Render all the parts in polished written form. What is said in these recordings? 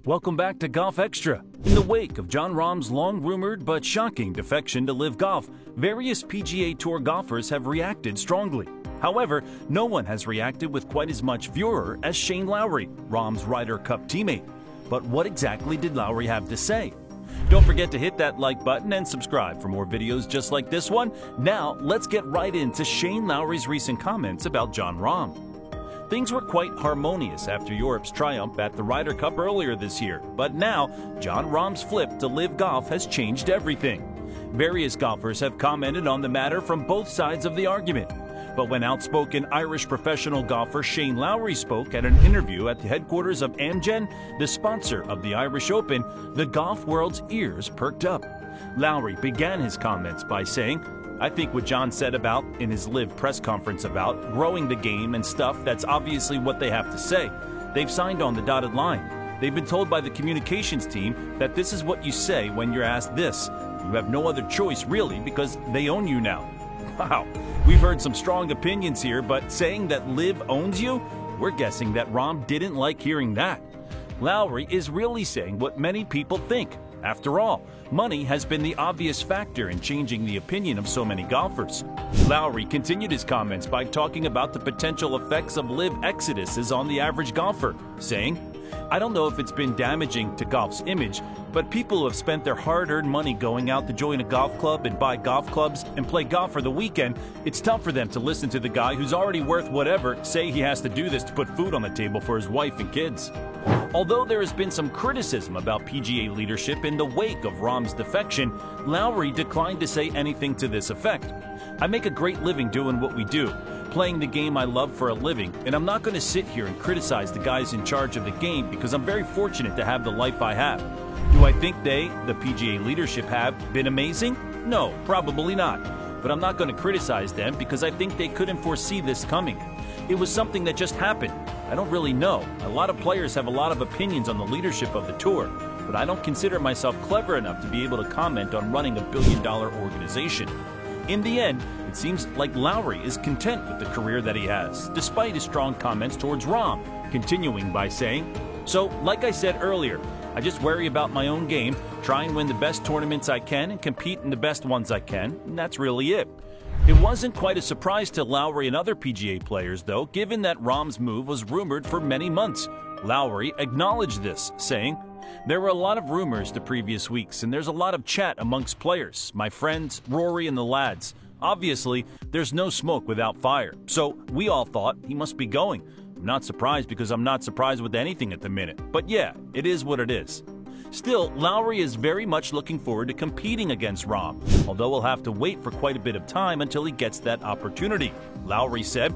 Welcome back to Golf Extra. In the wake of Jon Rahm's long-rumored but shocking defection to LIV Golf, various PGA Tour golfers have reacted strongly. However, no one has reacted with quite as much furor as Shane Lowry, Rahm's Ryder Cup teammate. But what exactly did Lowry have to say? Don't forget to hit that like button and subscribe for more videos just like this one. Now, let's get right into Shane Lowry's recent comments about Jon Rahm. Things were quite harmonious after Europe's triumph at the Ryder Cup earlier this year, but now Jon Rahm's flip to LIV Golf has changed everything. Various golfers have commented on the matter from both sides of the argument. But when outspoken Irish professional golfer Shane Lowry spoke at an interview at the headquarters of Amgen, the sponsor of the Irish Open, the golf world's ears perked up. Lowry began his comments by saying, "I think what Jon said about in his LIV press conference about growing the game and stuff, that's obviously what they have to say. They've signed on the dotted line. They've been told by the communications team that this is what you say when you're asked this. You have no other choice really because they own you now." Wow, we've heard some strong opinions here, but saying that LIV owns you? We're guessing that Rahm didn't like hearing that. Lowry is really saying what many people think. After all, money has been the obvious factor in changing the opinion of so many golfers. Lowry continued his comments by talking about the potential effects of LIV exoduses on the average golfer, saying, "I don't know if it's been damaging to golf's image, but people who have spent their hard-earned money going out to join a golf club and buy golf clubs and play golf for the weekend, it's tough for them to listen to the guy who's already worth whatever say he has to do this to put food on the table for his wife and kids." Although there has been some criticism about PGA leadership in the wake of Rahm's defection, Lowry declined to say anything to this effect. "I make a great living doing what we do, playing the game I love for a living, and I'm not going to sit here and criticize the guys in charge of the game because I'm very fortunate to have the life I have. Do I think they, the PGA leadership, have been amazing? No, probably not. But I'm not going to criticize them because I think they couldn't foresee this coming. It was something that just happened. I don't really know. A lot of players have a lot of opinions on the leadership of the tour, but I don't consider myself clever enough to be able to comment on running a billion-dollar organization." In the end, it seems like Lowry is content with the career that he has, despite his strong comments towards Rahm, continuing by saying, "So, like I said earlier, I just worry about my own game, try and win the best tournaments I can and compete in the best ones I can, and that's really it." It wasn't quite a surprise to Lowry and other PGA players, though, given that Rahm's move was rumored for many months. Lowry acknowledged this, saying, "There were a lot of rumors the previous weeks, and there's a lot of chat amongst players, my friends, Rory and the lads. Obviously, there's no smoke without fire, so we all thought he must be going. I'm not surprised because I'm not surprised with anything at the minute, but yeah, it is what it is." Still, Lowry is very much looking forward to competing against Rahm, although we'll have to wait for quite a bit of time until he gets that opportunity. Lowry said,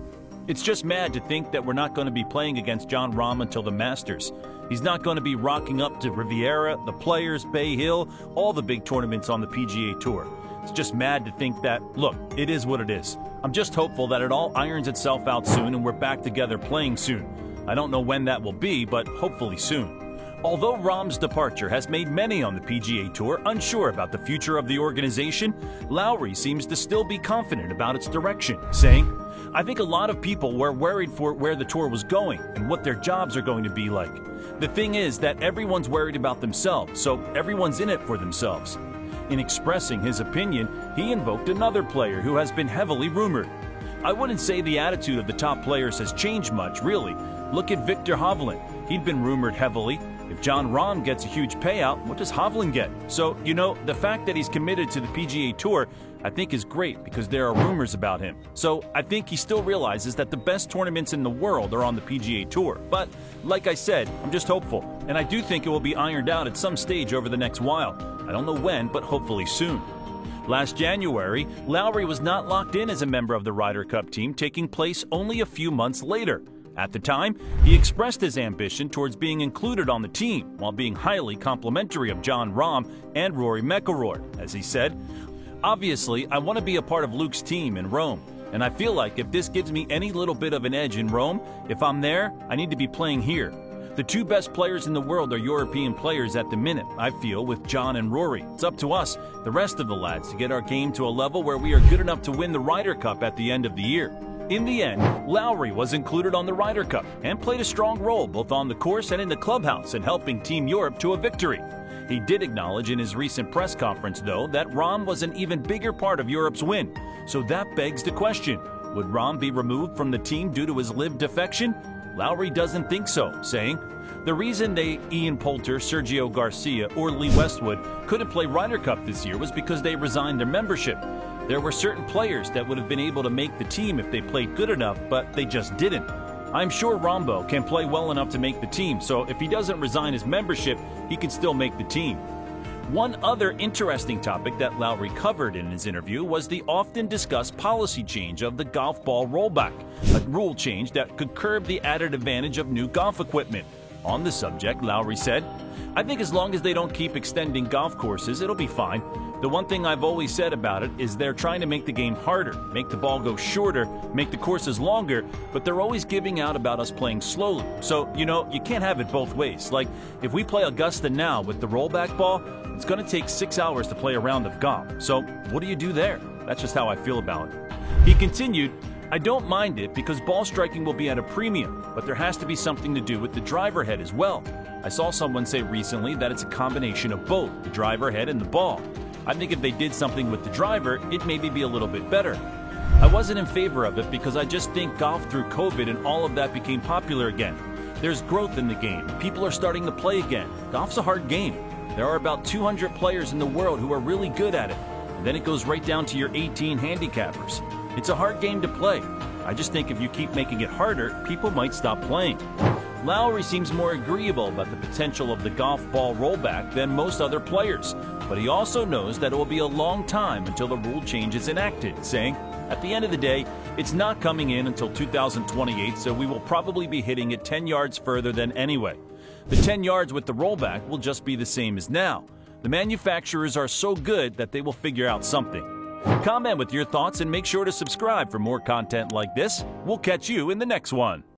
"It's just mad to think that we're not going to be playing against Jon Rahm until the Masters. He's not going to be rocking up to Riviera, the Players, Bay Hill, all the big tournaments on the PGA Tour. It's just mad to think that, look, it is what it is. I'm just hopeful that it all irons itself out soon and we're back together playing soon. I don't know when that will be, but hopefully soon." Although Rahm's departure has made many on the PGA Tour unsure about the future of the organization, Lowry seems to still be confident about its direction, saying, "I think a lot of people were worried for where the tour was going and what their jobs are going to be like. The thing is that everyone's worried about themselves, so everyone's in it for themselves." In expressing his opinion, he invoked another player who has been heavily rumored. "I wouldn't say the attitude of the top players has changed much, really. Look at Viktor Hovland. He'd been rumored heavily. If Jon Rahm gets a huge payout, what does Hovland get? So, the fact that he's committed to the PGA Tour, I think is great because there are rumors about him. So, I think he still realizes that the best tournaments in the world are on the PGA Tour. But, like I said, I'm just hopeful, and I do think it will be ironed out at some stage over the next while. I don't know when, but hopefully soon." Last January, Lowry was not locked in as a member of the Ryder Cup team, taking place only a few months later. At the time, he expressed his ambition towards being included on the team, while being highly complimentary of Jon Rahm and Rory McIlroy, as he said, "Obviously, I want to be a part of Luke's team in Rome, and I feel like if this gives me any little bit of an edge in Rome, if I'm there, I need to be playing here. The two best players in the world are European players at the minute, I feel, with Jon and Rory. It's up to us, the rest of the lads, to get our game to a level where we are good enough to win the Ryder Cup at the end of the year. In the end, Lowry was included on the Ryder Cup and played a strong role both on the course and in the clubhouse in helping Team Europe to a victory. He did acknowledge in his recent press conference, though, that Rahm was an even bigger part of Europe's win. So that begs the question, would Rahm be removed from the team due to his LIV defection? Lowry doesn't think so, saying, "The reason Ian Poulter, Sergio Garcia, or Lee Westwood couldn't play Ryder Cup this year was because they resigned their membership. There were certain players that would have been able to make the team if they played good enough, but they just didn't. I'm sure Rahmbo can play well enough to make the team, so if he doesn't resign his membership, he can still make the team." One other interesting topic that Lowry covered in his interview was the often discussed policy change of the golf ball rollback, a rule change that could curb the added advantage of new golf equipment. On the subject, Lowry said, "I think as long as they don't keep extending golf courses, it'll be fine. The one thing I've always said about it is they're trying to make the game harder, make the ball go shorter, make the courses longer, but they're always giving out about us playing slowly. So, you can't have it both ways. Like, if we play Augusta now with the rollback ball, it's going to take 6 hours to play a round of golf. So, what do you do there? That's just how I feel about it." He continued, "I don't mind it because ball striking will be at a premium, but there has to be something to do with the driver head as well. I saw someone say recently that it's a combination of both, the driver head and the ball. I think if they did something with the driver, it maybe be a little bit better. I wasn't in favor of it because I just think golf through COVID and all of that became popular again. There's growth in the game. People are starting to play again. Golf's a hard game. There are about 200 players in the world who are really good at it. And then it goes right down to your 18 handicappers. It's a hard game to play. I just think if you keep making it harder, people might stop playing." Lowry seems more agreeable about the potential of the golf ball rollback than most other players, but he also knows that it will be a long time until the rule change is enacted, saying, "At the end of the day, it's not coming in until 2028, so we will probably be hitting it 10 yards further than anyway. The 10 yards with the rollback will just be the same as now. The manufacturers are so good that they will figure out something." Comment with your thoughts and make sure to subscribe for more content like this. We'll catch you in the next one.